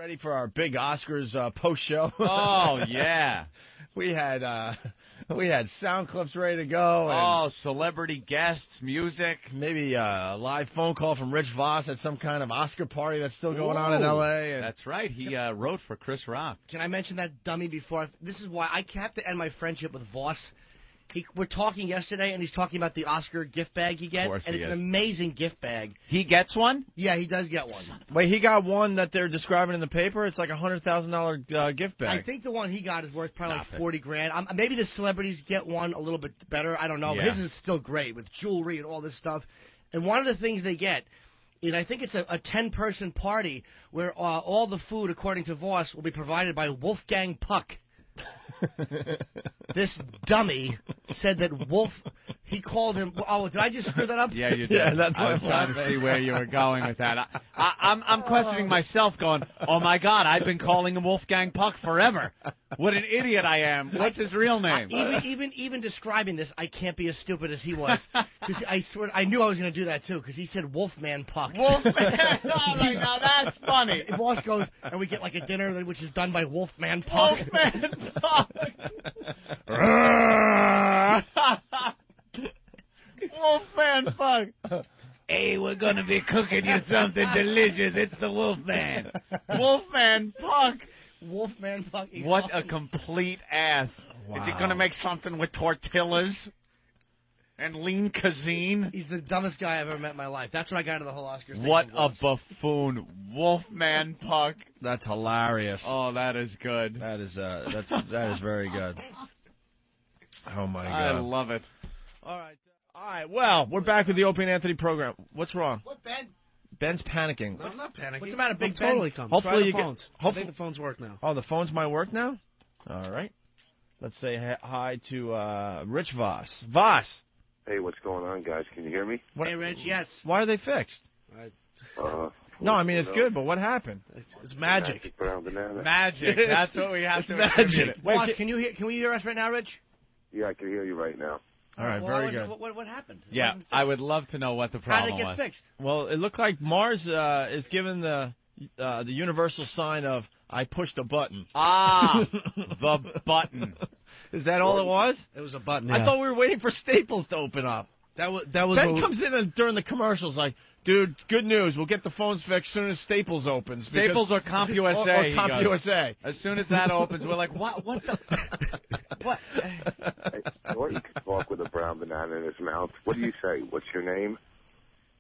ready for our big Oscars post show. Oh yeah, we had sound clips ready to go. Oh, celebrity guests, music, maybe a live phone call from Rich Voss at some kind of Oscar party that's still going on in L.A. And that's right. He wrote for Chris Rock. Can I mention that dummy before? This is why I have to end my friendship with Voss. We're talking yesterday, and he's talking about the Oscar gift bag he gets, and it's an amazing gift bag. He gets one? Yeah, he does get one. Wait, he got one that they're describing in the paper? It's like a $100,000 gift bag. I think the one he got is worth probably like $40,000. Maybe the celebrities get one a little bit better. I don't know. Yeah. But his is still great with jewelry and all this stuff. And one of the things they get is I think it's a 10-person party where all the food, according to Voss, will be provided by Wolfgang Puck. This dummy said that he called him. Oh, did I just screw that up? Yeah, you did. Yeah, that's I was trying to see where you were going with that. I'm questioning myself, going, oh my God, I've been calling him Wolfgang Puck forever. What an idiot I am. What's his real name? Even describing this, I can't be as stupid as he was. Because I swear, I knew I was going to do that too. Because he said Wolfman Puck. Wolfman. Oh my God, that's funny. Boss goes, and we get like a dinner which is done by Wolfman Puck. Wolfman Puck. Wolfman Puck. Hey, we're going to be cooking you something delicious. It's the Wolfman. Wolfman Puck. Wolfman Puck. What a complete ass. Wow. Is he going to make something with tortillas and lean cuisine? He's the dumbest guy I've ever met in my life. That's what I got to the whole Oscars thing. What a buffoon. Wolfman Puck. That's hilarious. Oh, that is good. That is very good. Oh, my God. I love it. All right. Well, we're back with the Opie and Anthony program. What's wrong? What, Ben? Ben's panicking. No, I'm not panicking. What's the matter, Big Ben? Totally come. Hopefully Try you the phones. get. I think the phones work now. Oh, the phones might work now? All right. Let's say hi to Rich Voss. Voss! Hey, what's going on, guys? Can you hear me? Hey, Rich, yes. Why are they fixed? No, I mean, it's good, but what happened? It's magic. Magic brown banana. Magic. That's what we have to magic. Wait, can we hear us right now, Rich? Yeah, I can hear you right now. All right, very good. What happened? Yeah, I would love to know what the problem How did it was. get fixed? Well, it looked like Mars is given the universal sign of "I pushed a button." Ah, the button. Is that all it was? It was a button. I thought we were waiting for Staples to open up. That was. Ben comes in during the commercials like, "Dude, good news. We'll get the phones fixed as soon as Staples opens." Staples or CompUSA. Or CompUSA. As soon as that opens, we're like, what the? What? I thought you could talk with a brown banana in his mouth. What do you say? What's your name?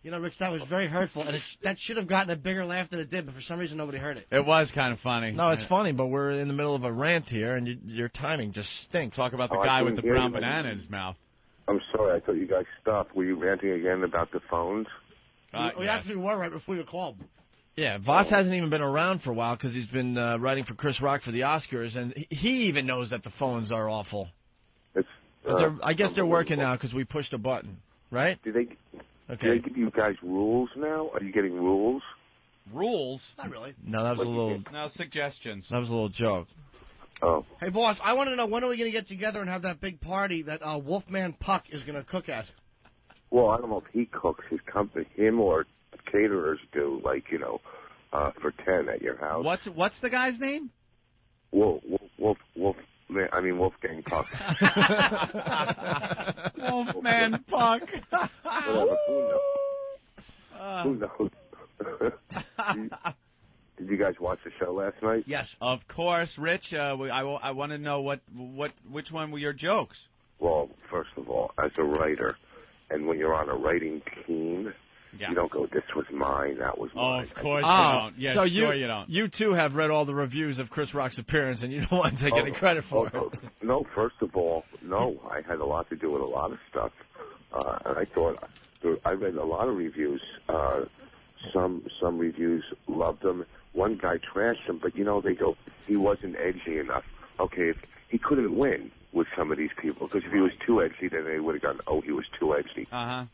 You know, Rich, that was very hurtful, and that should have gotten a bigger laugh than it did, but for some reason nobody heard it. It was kind of funny. No, it's funny, but we're in the middle of a rant here, and your timing just stinks. Talk about the guy with the brown banana in his mouth. I'm sorry. I thought you guys stopped. Were you ranting again about the phones? We actually were right before you called. Yeah, Voss hasn't even been around for a while because he's been writing for Chris Rock for the Oscars, and he even knows that the phones are awful. I guess they're working now because we pushed a button, right? Do they give you guys rules now? Are you getting rules? Rules? Not really. No, that was a little. No, suggestions. That was a little joke. Oh. Hey, boss, I want to know, when are we going to get together and have that big party that Wolfman Puck is going to cook at? Well, I don't know if he cooks. His company, him or caterers do, like, for 10 at your house. What's the guy's name? Wolfgang Puck. Wolfman Puck. Whatever. Who knows? Did you guys watch the show last night? Yes. Of course, Rich. I want to know which one were your jokes? Well, first of all, as a writer, and when you're on a writing team, you don't go, this was mine, that was mine. Of course you don't. Yeah, so you don't. You, too, have read all the reviews of Chris Rock's appearance, and you don't want to take any credit for it. No, first of all, no. I had a lot to do with a lot of stuff. And I thought, I read a lot of reviews. Some reviews loved him. One guy trashed him, but, they go, he wasn't edgy enough. Okay, he couldn't win with some of these people, because if he was too edgy, then they would have gone, oh, he was too edgy. Uh-huh.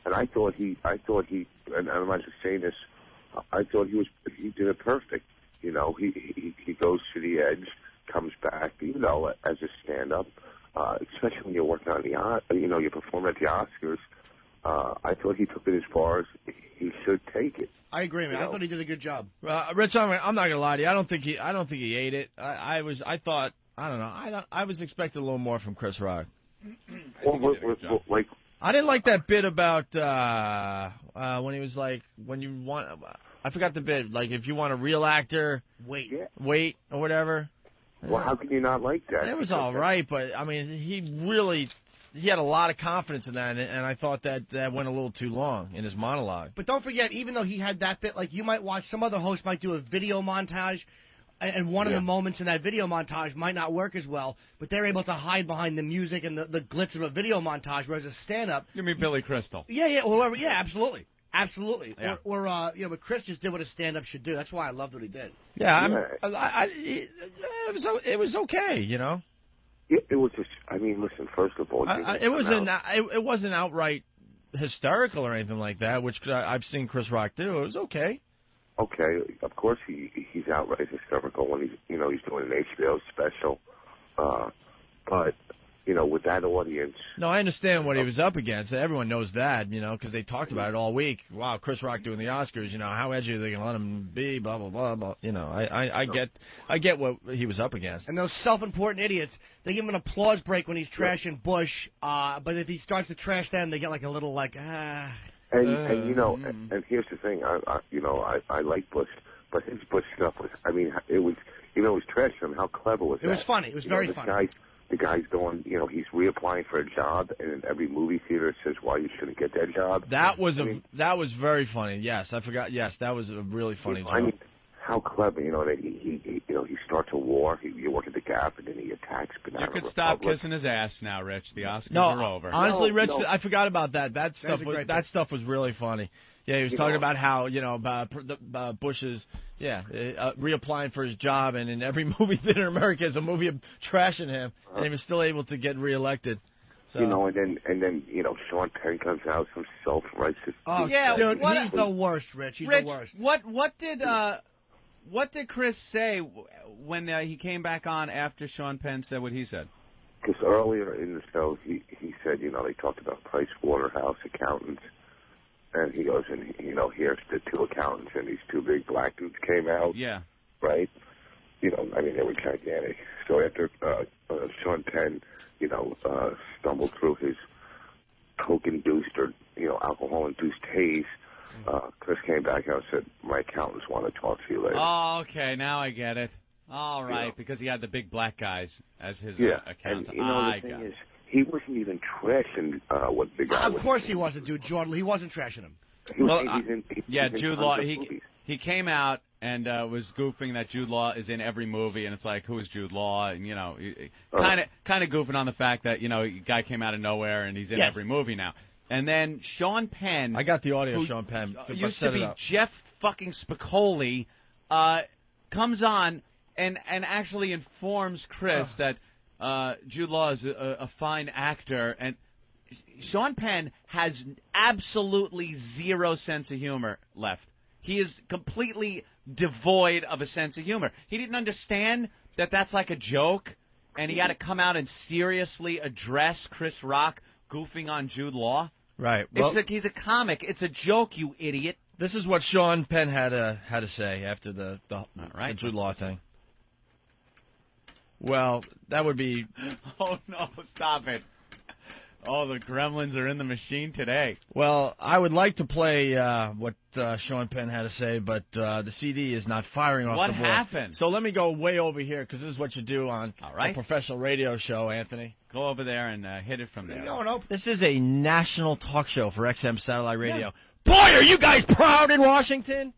And I thought he, and I'm not just saying this, I thought he did it perfect. He goes to the edge, comes back, as a stand-up, especially when you're working on you perform at the Oscars. I thought he took it as far as he should take it. I agree, man. I thought he did a good job. Rich, I'm not gonna lie to you. I don't think he ate it. I was expecting a little more from Chris Rock. Like, I didn't like that bit about when he was like, I forgot the bit. Like, if you want a real actor, wait or whatever. Well, how can you not like that? It was all right, but I mean, he had a lot of confidence in that, and I thought that went a little too long in his monologue. But don't forget, even though he had that bit, like you might watch, some other host might do a video montage, and one of the moments in that video montage might not work as well, but they're able to hide behind the music and the glitz of a video montage, whereas a stand-up... You mean Billy Crystal? Yeah, absolutely. Absolutely. Yeah. But Chris just did what a stand-up should do. That's why I loved what he did. Yeah, it was okay, you know? It was just, I mean, listen, first of all... It wasn't outright hysterical or anything like that, which I've seen Chris Rock do. It was okay. Okay, of course he's outright hysterical when he's doing an HBO special. But, with that audience... No, I understand what he was up against. Everyone knows that, because they talked about it all week. Wow, Chris Rock doing the Oscars, how edgy are they going to let him be, blah, blah, blah, blah. I get what he was up against. And those self-important idiots, they give him an applause break when he's trashing Bush, but if he starts to trash them, they get like a little And here's the thing, I like Bush, but his Bush stuff was, it was trashing him. How clever was that? It was funny. It was very funny. The guy's going, he's reapplying for a job, and in every movie theater says why you shouldn't get that job. That was very funny. Yes, I forgot. Yes, that was a really funny joke. I mean, how clever, that he starts a war. You work at the Gap, and then he attacks Banana You could Republic. Stop kissing his ass now, Rich. The Oscars are over. Honestly, Rich, I forgot about that. That stuff was really funny. Yeah, he was talking about how, about Bush's, reapplying for his job, and in every movie theater in America is a movie of trashing him, and he was still able to get reelected. So. And then Sean Penn comes out, some self-righteous. Oh, yeah, dude, he's the worst, Rich. He's the worst. What did Chris say when he came back on after Sean Penn said what he said? Because earlier in the show, he said, they talked about Price Waterhouse accountants. And he goes, and, here's the two accountants, and these two big black dudes came out. Yeah. Right? They were gigantic. So after Sean Penn, stumbled through his coke-induced or, alcohol-induced haze, Chris came back and said, my accountants want to talk to you later. Oh, okay. Now I get it. All right. Because he had the big black guys as his accountants. And, the thing is, he wasn't even trashing what the guy was. Of course he wasn't, dude. Jordan, he wasn't trashing him. Jude Law, he came out and was goofing that Jude Law is in every movie, and it's like, who is Jude Law? And, kind of goofing on the fact that, a guy came out of nowhere and he's in every movie now. And then Sean Penn. I got the audio of Sean Penn. Used to be Jeff fucking Spicoli, comes on and actually informs Chris that Jude Law is a fine actor, and Sean Penn has absolutely zero sense of humor left. He is completely devoid of a sense of humor. He didn't understand that that's like a joke, and he had to come out and seriously address Chris Rock goofing on Jude Law. Right. Well, he's a comic. It's a joke, you idiot. This is what Sean Penn had to say after the Jude Law thing. Well, that would be... Oh, no, stop it. Oh, the gremlins are in the machine today. Well, I would like to play what Sean Penn had to say, but the CD is not firing off the board. What happened? So let me go way over here, because this is what you do on a professional radio show, Anthony. Go over there and hit it from there. This is a national talk show for XM Satellite Radio. Yeah. Boy, are you guys proud in Washington?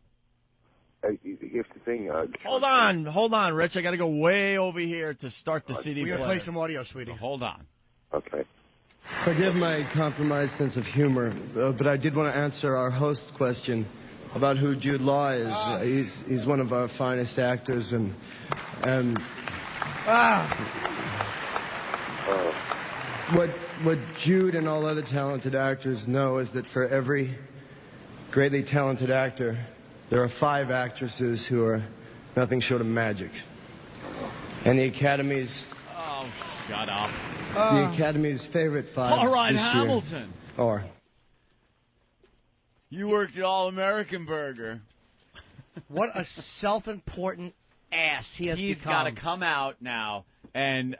Here's the thing. Hold on, Rich. I got to go way over here to start the CD player. We're going to play some audio, sweetie. Hold on. Okay. Forgive my compromised sense of humor, but I did want to answer our host question about who Jude Law is. He's one of our finest actors, and what Jude and all other talented actors know is that for every greatly talented actor, there are 5 actresses who are nothing short of magic. And the Academy's... Oh, shut up. The Academy's favorite 5 All right, this Hamilton. Year are... You worked at All American Burger. What a self-important ass he has He's become. got to come out now and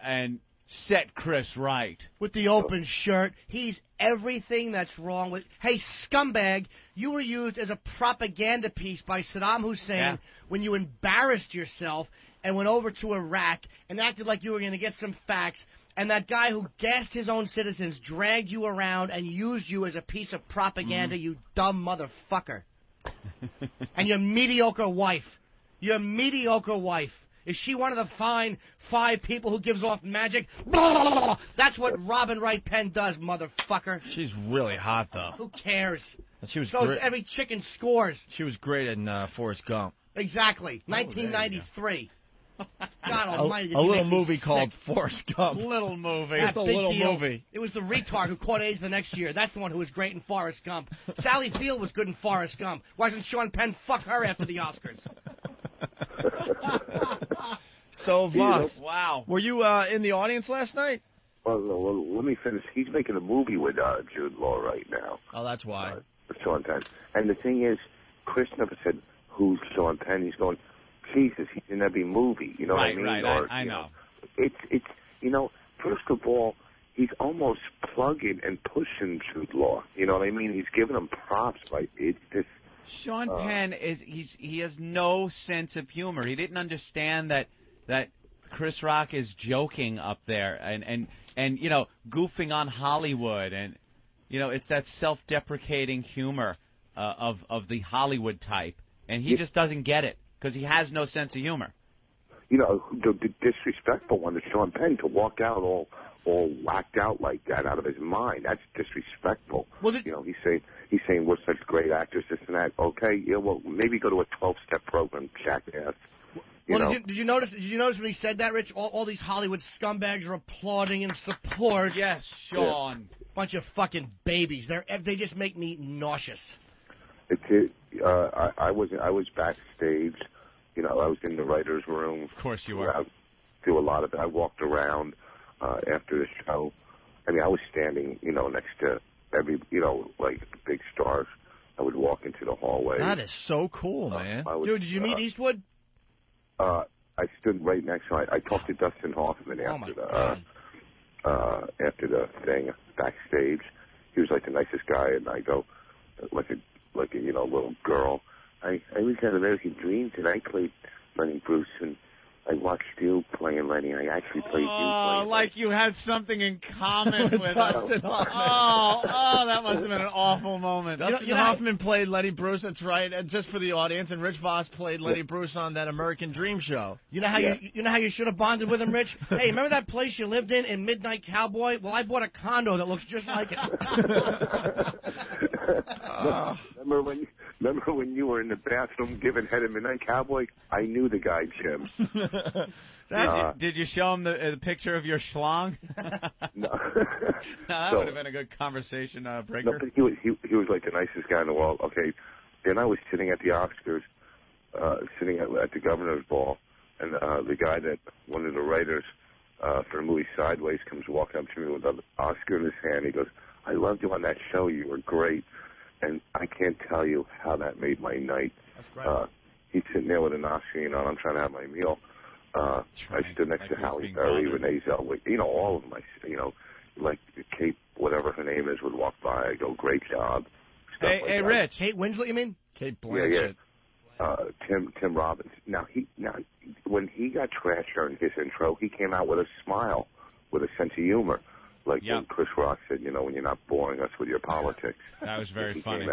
set Chris right. With the open shirt. He's everything that's wrong with... Hey, scumbag, you were used as a propaganda piece by Saddam Hussein when you embarrassed yourself and went over to Iraq and acted like you were going to get some facts, and that guy who gassed his own citizens dragged you around and used you as a piece of propaganda, you dumb motherfucker. And your mediocre wife. Your mediocre wife. Is she one of the fine 5 people who gives off magic? That's what Robin Wright Penn does, motherfucker. She's really hot, though. Who cares? She was So every chicken scores. She was great in Forrest Gump. Exactly. 1993. God almighty. A little movie called Forrest Gump. Little movie. Just a little movie. It was the retard who caught AIDS the next year. That's the one who was great in Forrest Gump. Sally Field was good in Forrest Gump. Why doesn't Sean Penn fuck her after the Oscars? So, Voss, wow. Were you in the audience last night? Well, let me finish. He's making a movie with Jude Law right now. Oh, that's why. Sean Penn. And the thing is, Chris never said, who's Sean Penn? He's going, Jesus, he's in every movie. You know what I mean? Right, I know. It's first of all, he's almost plugging and pushing Jude Law. You know what I mean? He's giving him props. Like, it's just... Sean Penn he has no sense of humor. He didn't understand that Chris Rock is joking up there and goofing on Hollywood, and it's that self-deprecating humor of the Hollywood type, and he just doesn't get it because he has no sense of humor. The disrespectful one is Sean Penn to walk out all whacked out like that out of his mind. That's disrespectful. Well, he's saying we're such great actors, this and that. Okay, well, maybe go to a 12-step program, jackass. Did you notice when he said that, Rich? All these Hollywood scumbags are applauding in support. Yes, Sean. Bunch of fucking babies. They just make me nauseous. I was backstage. I was in the writers' room. Of course you were. I do a lot of it. I walked around after the show. I mean, I was standing, next to every, like big stars. I would walk into the hallway. That is so cool, man. Dude, did you meet Eastwood? I stood right next to him. I talked to Dustin Hoffman after the thing backstage. He was like the nicest guy, and I go like a little girl. I was at American Dreams, and I played Lenny Bruce, and I watched you playing Lenny. I actually played you playing like Lenny. you had something in common with us. That must have been an awful moment. Dustin Hoffman played Lenny Bruce, that's right, and just for the audience, and Rich Voss played Lenny Bruce on that American Dream show. You know how you should have bonded with him, Rich? Hey, remember that place you lived in Midnight Cowboy? Well, I bought a condo that looks just like it. Remember when you were in the bathroom giving head at Midnight Cowboy? I knew the guy, Jim. Did you show him the picture of your schlong? No. That would have been a good conversation breaker. No, but he was like the nicest guy in the world. Okay, then I was sitting at the Oscars, sitting at the governor's ball, and the guy one of the writers for the movie Sideways comes walking up to me with an Oscar in his hand. He goes, "I loved you on that show. You were great." And I can't tell you how that made my night. That's right. He's sitting there with an Oscar, and I'm trying to have my meal. I stood next to Halle Berry, Renee Zellweger, all of them. Like Kate, whatever her name is, would walk by. I go, "Great job." Hey, Rich. Kate Winslet, you mean? Kate Blanchett. Yeah. Tim Robbins. Now when he got trashed during his intro, he came out with a smile, with a sense of humor. Like when Chris Rock said, when you're not boring us with your politics. That was very funny.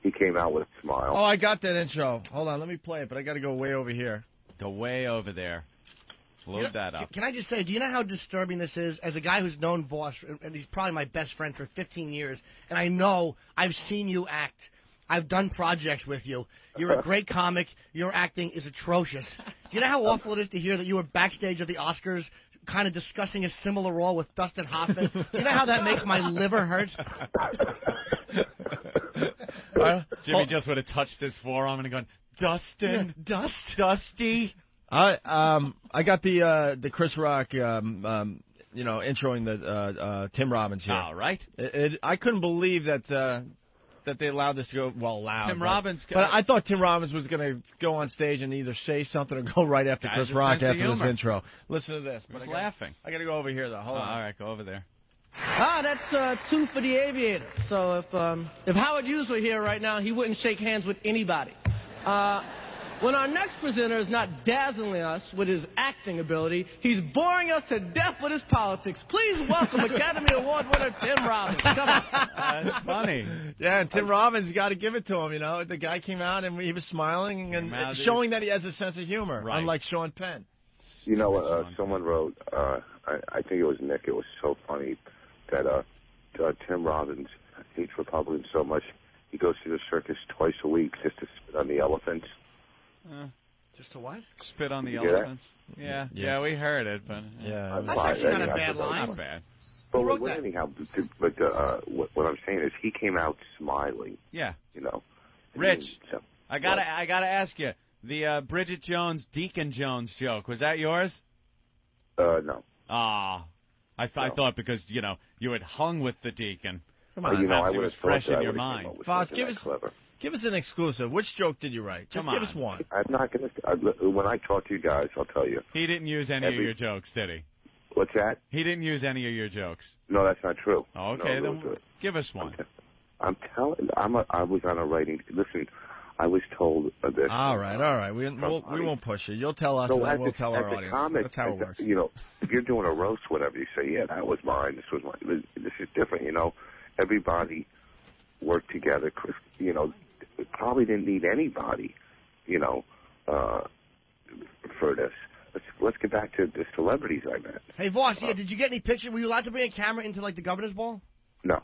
He came out with a smile. Oh, I got that intro. Hold on, let me play it, but I got to go way over here. Go way over there. Load that up. Can I just say, do you know how disturbing this is? As a guy who's known Voss, and he's probably my best friend for 15 years, and I know I've seen you act. I've done projects with you. You're a great comic. Your acting is atrocious. Do you know how awful it is to hear that you were backstage at the Oscars kind of discussing a similar role with Dustin Hoffman? Do you know how that makes my liver hurt? Jimmy just would have touched his forearm and gone, Dustin, Dusty. I got the Chris Rock, introing the Tim Robbins here. All right. I couldn't believe that that they allowed this to go. Well, allowed. Tim Robbins. But I thought Tim Robbins was going to go on stage and either say something or go right after Chris Rock after this intro. Listen to this. I was laughing. I got to go over here though. Hold on. All right, go over there. That's two for the Aviator. So if Howard Hughes were here right now, he wouldn't shake hands with anybody. When our next presenter is not dazzling us with his acting ability, he's boring us to death with his politics. Please welcome Academy Award winner Tim Robbins. Come on. That's funny. Yeah, and Tim Robbins, you got to give it to him. You know, the guy came out and he was smiling and showing that he has a sense of humor, unlike Sean Penn. You know, someone wrote, I think it was Nick. It was so funny that Tim Robbins hates Republicans so much. He goes to the circus twice a week just to spit on the elephants. Just to what? Spit on the elephants? Yeah, we heard it, but... Yeah. That's actually not a bad line. Not bad. But anyhow, what I'm saying is he came out smiling. Yeah. You know. Rich, I gotta ask you, the Bridget Jones, Deacon Jones joke, was that yours? No. Ah. I thought because, you had hung with the Deacon. Come on. I it was fresh in your mind. Foss, give us an exclusive. Which joke did you write? Just give us one. I'm not going to... When I talk to you guys, I'll tell you. He didn't use any of your jokes, did he? What's that? He didn't use any of your jokes. No, that's not true. Oh, okay, no, then give us one. I'm telling... I was on a writing... Listen, I was told this. All right. We won't push you. You'll tell us, and then we'll tell our audience. That's how it works. You know, if you're doing a roast, whatever, you say, yeah, that was mine. This was mine. This is different, you know. Everybody worked together. Chris, probably didn't need anybody, for this. Let's get back to the celebrities I met. Hey, Voss, did you get any pictures? Were you allowed to bring a camera into, the governor's ball? No.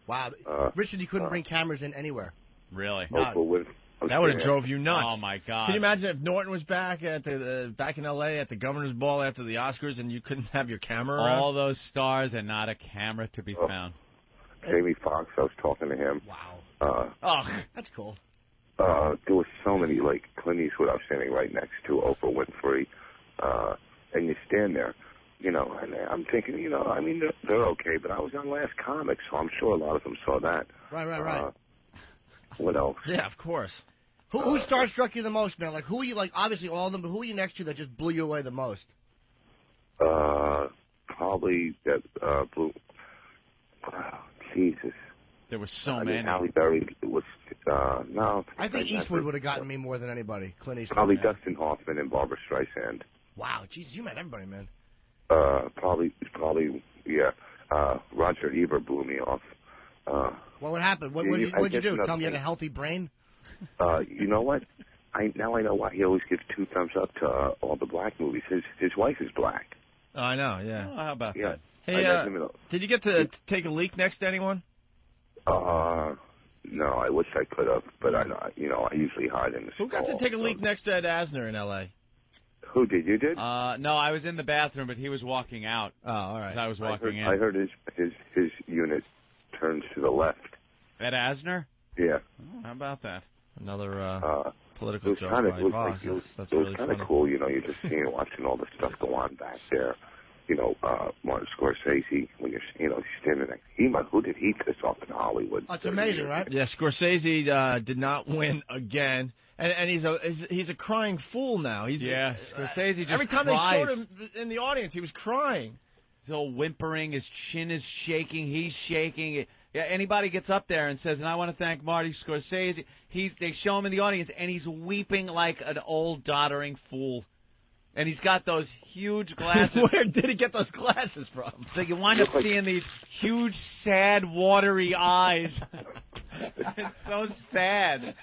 Wow. Richard, you couldn't bring cameras in anywhere. Really? That would have drove you nuts. Oh, my God. Can you imagine if Norton was back at back in L.A. at the governor's ball after the Oscars and you couldn't have your camera around? All those stars and not a camera to be found. Jamie Foxx, I was talking to him. Wow. That's cool. There was so many, Clint Eastwood, I was standing right next to Oprah Winfrey, and you stand there, and I'm thinking, they're okay, but I was on Last Comic, so I'm sure a lot of them saw that. Right. What else? Yeah, of course. Who starstruck you the most, man? Who are you, obviously all of them, but who are you next to that just blew you away the most? Probably that blew... Jesus. There were so many. Halle Berry was, no. I think Eastwood would have gotten me more than anybody. Clint Eastwood. Probably Dustin Hoffman and Barbra Streisand. Wow, Jesus, you met everybody, man. Probably, yeah. Roger Ebert blew me off. What happened? What'd you do? Tell me you had a healthy brain? You know what? Now I know why he always gives 2 thumbs up to all the black movies. His wife is black. Oh, I know, yeah. Oh, how about that? Hey, did you get to take a leak next to anyone? No, I wish I could have, but I usually hide in the Who got to take a leak next to Ed Asner in L.A.? Who did? You did? No, I was in the bathroom, but he was walking out. Oh, all right. As I was walking in. I heard his unit turns to the left. Ed Asner? Yeah. Oh, how about that? Another political joke by Voss. That's it was really kind of cool, you're just watching all the stuff go on back there. Martin Scorsese, when you're standing there. Who did he piss off in Hollywood? That's amazing, right? Yeah, Scorsese did not win again. And he's a crying fool now. Scorsese just every time cries. they showed him in the audience, he was crying. He's all whimpering. His chin is shaking. He's shaking. Yeah, anybody gets up there and says, and I want to thank Marty Scorsese, they show him in the audience, and he's weeping like an old doddering fool. And he's got those huge glasses. Where did he get those glasses from? So you wind up seeing these huge, sad, watery eyes. It's so sad.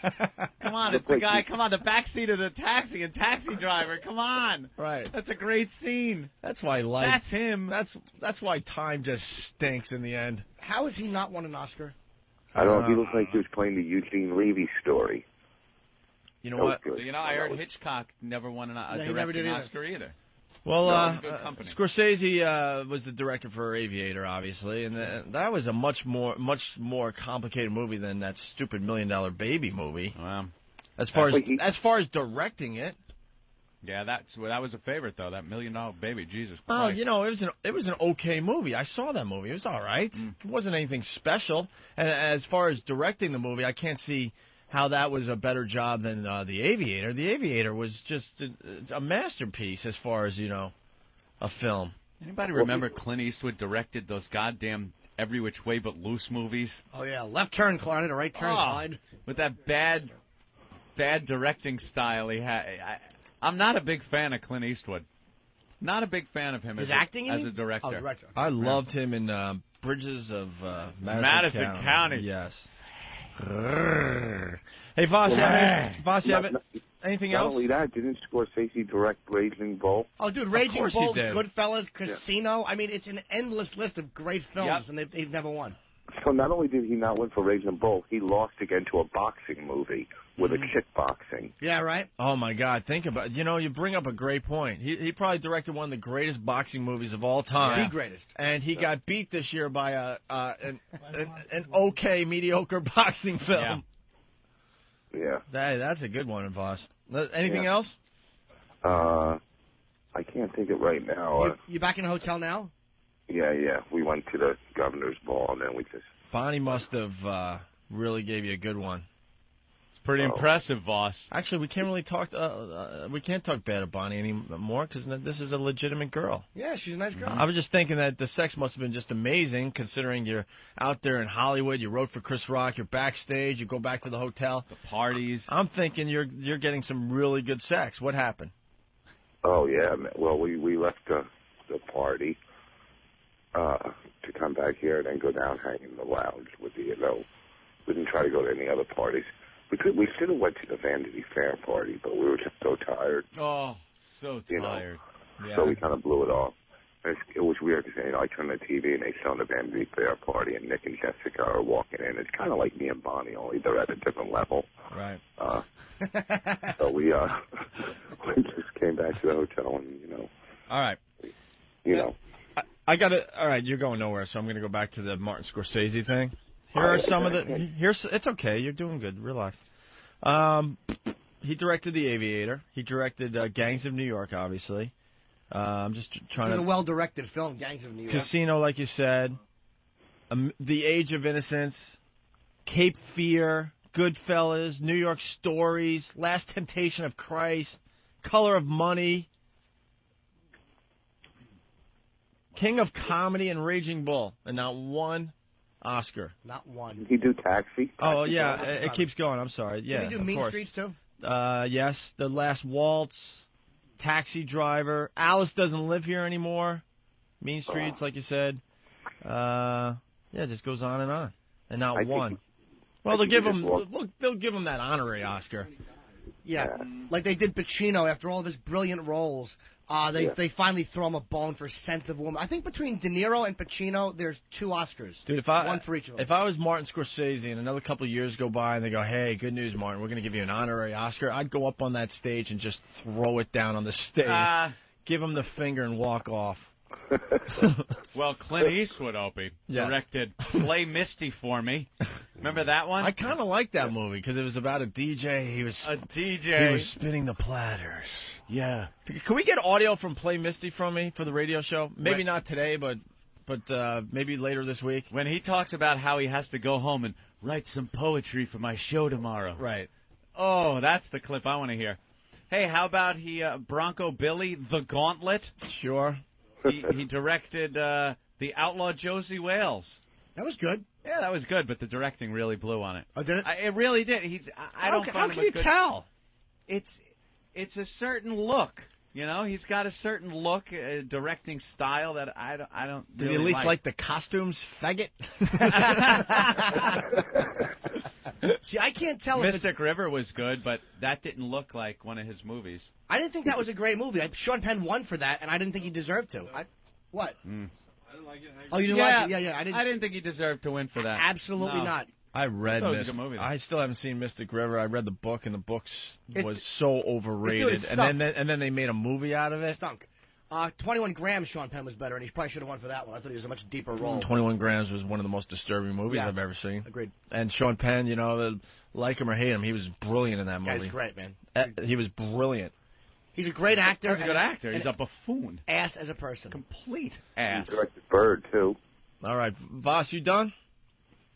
Come on, it's the guy. Come on, the backseat of the taxi and taxi driver. Come on. Right. That's a great scene. That's why life. That's him. That's why time just stinks in the end. How has he not won an Oscar? I don't know. He looked like he was playing the Eugene Levy story. You know what? I heard Hitchcock never won an Oscar either. Well, Scorsese was the director for Aviator, obviously, and that was a much more complicated movie than that stupid $1 Million Baby movie. Wow. As far as directing it. Yeah, that was a favorite though. That $1 Million Baby, Jesus Christ. Oh, you know, it was an okay movie. I saw that movie. It was all right. It wasn't anything special. And as far as directing the movie, I can't see how that was a better job than The Aviator. The Aviator was just a masterpiece as far as, you know, a film. Anybody remember Clint Eastwood directed those goddamn Every Which Way But Loose movies? Oh, yeah. Left Turn, Clyde, a Right Turn, Clyde. With that bad directing style he had. I'm not a big fan of Clint Eastwood. Not a big fan of him as a director. Oh, director. I loved him in Bridges of Madison County. Yes. Hey, Voss, you have anything else? Not only that, didn't Scorsese direct Raging Bull? Oh, dude, Raging Bull, Goodfellas, Casino. I mean, it's an endless list of great films, and they've never won. So not only did he not win for Raging Bull, he lost again to a boxing movie with a kickboxing. Yeah, right? Oh, my God. Think about it. You know, you bring up a great point. He probably directed one of the greatest boxing movies of all time. The greatest. And he got beat this year by an okay, mediocre boxing film. Yeah. That's a good one, Voss. Anything else? I can't think of it right now. You back in the hotel now? Yeah. We went to the governor's ball, and then we just... Bonnie must have really gave you a good one. Pretty impressive, Voss. Actually, we can't really talk. We can't talk bad of Bonnie anymore because this is a legitimate girl. Yeah, she's a nice girl. I was just thinking that the sex must have been just amazing, considering you're out there in Hollywood. You wrote for Chris Rock. You're backstage. You go back to the hotel. The parties. I'm thinking you're getting some really good sex. What happened? Oh yeah. Well, we left the party to come back here and then go down, hang in the lounge with the. We didn't try to go to any other parties. We should have went to the Vanity Fair party, but we were just so tired. Oh, so tired. Yeah. So we kind of blew it off. It was weird because I turned the TV and they showed the Vanity Fair party, and Nick and Jessica are walking in. It's kind of like me and Bonnie, only they're at a different level. Right. So we just came back to the hotel and All right. I got it. All right, you're going nowhere, so I'm going to go back to the Martin Scorsese thing. Here are some of the. It's okay. You're doing good. Relax. He directed The Aviator. He directed Gangs of New York, obviously. I'm just trying to. It's a well-directed film, Gangs of New York. Casino, like you said. The Age of Innocence. Cape Fear. Goodfellas. New York Stories. Last Temptation of Christ. Color of Money. King of Comedy and Raging Bull. And not one Oscar. Not one. Did he do Taxi? Oh, yeah. It keeps going. I'm sorry. Yeah, Did he do Mean Streets, too? Yes. The Last Waltz. Taxi Driver. Alice Doesn't Live Here Anymore. Mean Streets, like you said. It just goes on. And not one. Well, they'll give him that honorary Oscar. Yeah. Like they did Pacino after all of his brilliant roles. They finally throw him a bone for Scent of Woman. I think between De Niro and Pacino, there's 2 Oscars. Dude, one for each of them. If I was Martin Scorsese and another couple of years go by and they go, hey, good news, Martin, we're going to give you an honorary Oscar, I'd go up on that stage and just throw it down on the stage, give him the finger and walk off. Well, Clint Eastwood, Opie, directed Play Misty for Me. Remember that one? I kind of liked that movie because it was about a DJ. He was spinning the platters. Yeah. Can we get audio from Play Misty from me for the radio show? Maybe not today, but maybe later this week. When he talks about how he has to go home and write some poetry for my show tomorrow. Right. Oh, that's the clip I want to hear. Hey, how about Bronco Billy, The Gauntlet? Sure. He directed The Outlaw Josie Wales. That was good. Yeah, that was good, but the directing really blew on it. Oh, did it? It really did. How can you tell? It's a certain look. You know, he's got a certain look, directing style that I don't. Did he at least like the costumes, faggot? See, I can't tell. Mystic River was good, but that didn't look like one of his movies. I didn't think that was a great movie. Sean Penn won for that, and I didn't think he deserved to. What? I didn't like it. Oh, you didn't like it? Yeah. I didn't think he deserved to win for that. Absolutely not. I read Mystic. I still haven't seen Mystic River. I read the book, and the book was so overrated. Dude, and then they made a movie out of it. Stunk. 21 Grams, Sean Penn was better, and he probably should have won for that one. I thought he was a much deeper role. 21 Grams was one of the most disturbing movies I've ever seen. Agreed. And Sean Penn, like him or hate him, he was brilliant in that movie. Guy's great, man. He was brilliant. He's a great actor. He's a good actor. He's a buffoon. Ass as a person. Complete ass. He directed Bird, too. All right. Voss, you done?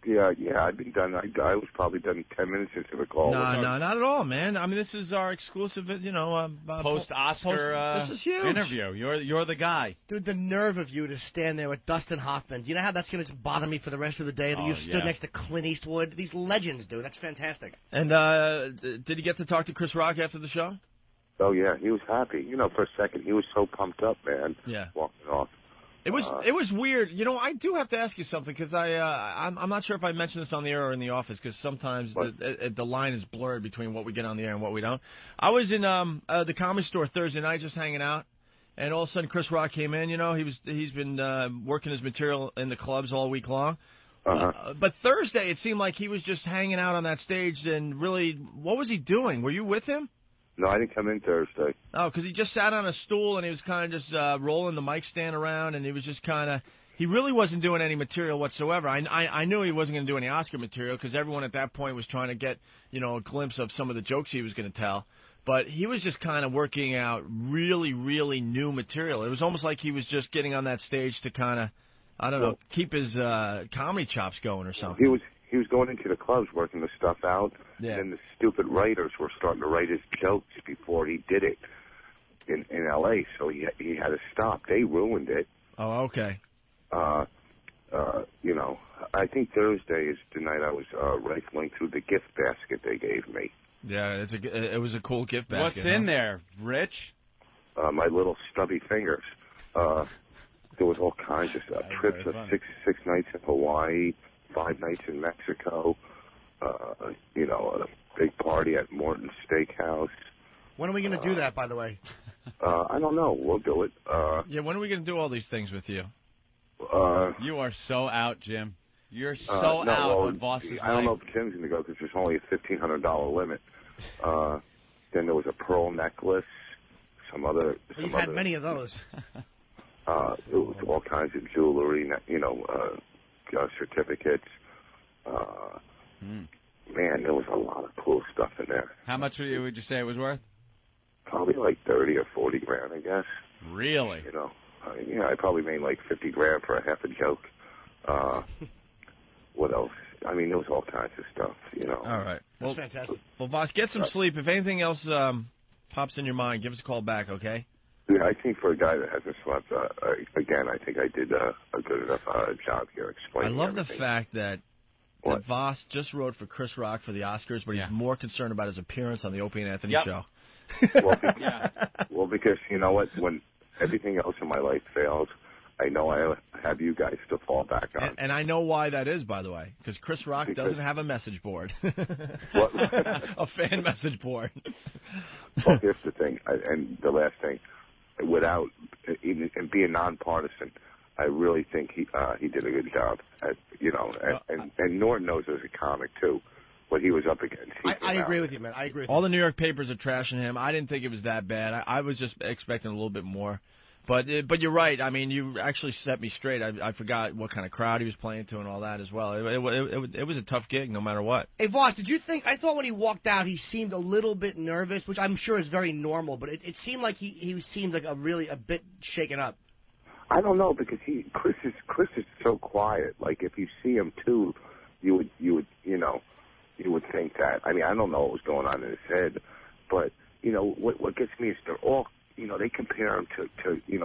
Yeah, I've been done. I was probably done 10 minutes into the call. No, not at all, man. I mean, this is our exclusive, post-Oscar this is huge. interview. You're the guy. Dude, the nerve of you to stand there with Dustin Hoffman. You know how that's going to bother me for the rest of the day that you stood next to Clint Eastwood? These legends, dude. That's fantastic. And did you get to talk to Chris Rock after the show? Oh, yeah, he was happy. For a second, he was so pumped up, man. Yeah. Walking off. It was weird. I do have to ask you something because I'm not sure if I mentioned this on the air or in the office because sometimes the line is blurred between what we get on the air and what we don't. I was in the Comedy Store Thursday night just hanging out, and all of a sudden Chris Rock came in. He's been working his material in the clubs all week long. But Thursday it seemed like he was just hanging out on that stage and really, what was he doing? Were you with him? No, I didn't come in Thursday. Oh, because he just sat on a stool and he was kind of just rolling the mic stand around, and he was just kind of – he really wasn't doing any material whatsoever. I knew he wasn't going to do any Oscar material because everyone at that point was trying to get, a glimpse of some of the jokes he was going to tell. But he was just kind of working out really, really new material. It was almost like he was just getting on that stage to kind of, I don't know, keep his comedy chops going or something. He was going into the clubs working the stuff out, and then the stupid writers were starting to write his jokes before he did it in L.A., so he had to stop. They ruined it. Oh, okay. I think Thursday is the night I was rifling through the gift basket they gave me. Yeah, it was a cool gift basket. What's in there, Rich? My little stubby fingers. There was all kinds of stuff. Trips of six nights in Hawaii, 5 nights in Mexico, a big party at Morton's Steakhouse. When are we going to do that, by the way? I don't know. We'll do it. When are we going to do all these things with you? You are so out, Jim. You're so out on Voss's life. I don't know if Jim's going to go because there's only a $1,500 limit. Then there was a pearl necklace, You've had many of those. There was all kinds of jewelry, certificates. Man, there was a lot of cool stuff in there. How much would you say it was worth? Probably like 30 or 40 grand, I guess. Really? I probably made like 50 grand for a half a joke. What else? I mean, there was all kinds of stuff, All right. That's fantastic. Well, Voss, get some sleep. If anything else pops in your mind, give us a call back, okay? Yeah, I think for a guy that hasn't slept, again, I think I did a good enough job here explaining I love everything. the fact that Voss just wrote for Chris Rock for the Oscars, but he's more concerned about his appearance on the Opie and Anthony show. Well, because you know what? When everything else in my life fails, I know I have you guys to fall back on. And I know why that is, by the way, because Chris Rock doesn't have a message board. What? A fan message board. Well, here's the thing, and the last thing. Without even being nonpartisan, I really think he did a good job. And Norton knows as a comic too what he was up against. I agree with you, man. I agree with All you. the New York papers are trashing him. I didn't think it was that bad. I was just expecting a little bit more. But you're right. I mean, you actually set me straight. I forgot what kind of crowd he was playing to and all that as well. It was a tough gig no matter what. Hey, Voss, did you think – I thought when he walked out he seemed a little bit nervous, which I'm sure is very normal, but it seemed like he seemed like a bit shaken up. I don't know because Chris is so quiet. Like if you see him too, you would think that. I mean, I don't know what was going on in his head, but what gets me is they're all they compare him to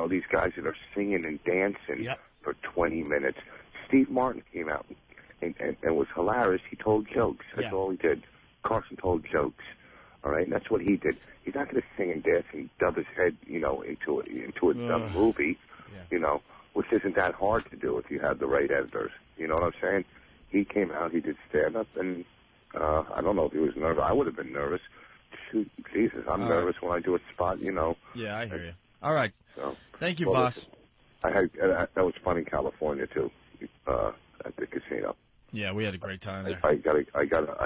these guys that are singing and dancing for 20 minutes. Steve Martin came out and was hilarious. He told jokes. That's all he did. Carson told jokes. All right, and that's what he did. He's not going to sing and dance and dub his head, into a dumb movie, which isn't that hard to do if you have the right editors. You know what I'm saying? He came out, he did stand-up, and I don't know if he was nervous. I would have been nervous. Shoot, Jesus, I'm nervous when I do a spot, Yeah, I hear you. All right. So, thank you, Voss. That was fun in California, too, at the casino. Yeah, we had a great time there. I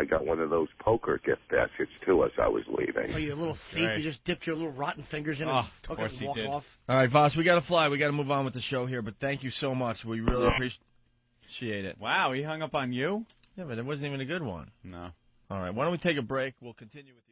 got one of those poker gift baskets too as I was leaving. Oh, you little thief! Right. You just dipped your little rotten fingers in and took it and walked off. All right, Voss, we got to fly. We got to move on with the show here. But thank you so much. We really appreciate it. Wow, he hung up on you? Yeah, but it wasn't even a good one. No. All right, why don't we take a break? We'll continue with.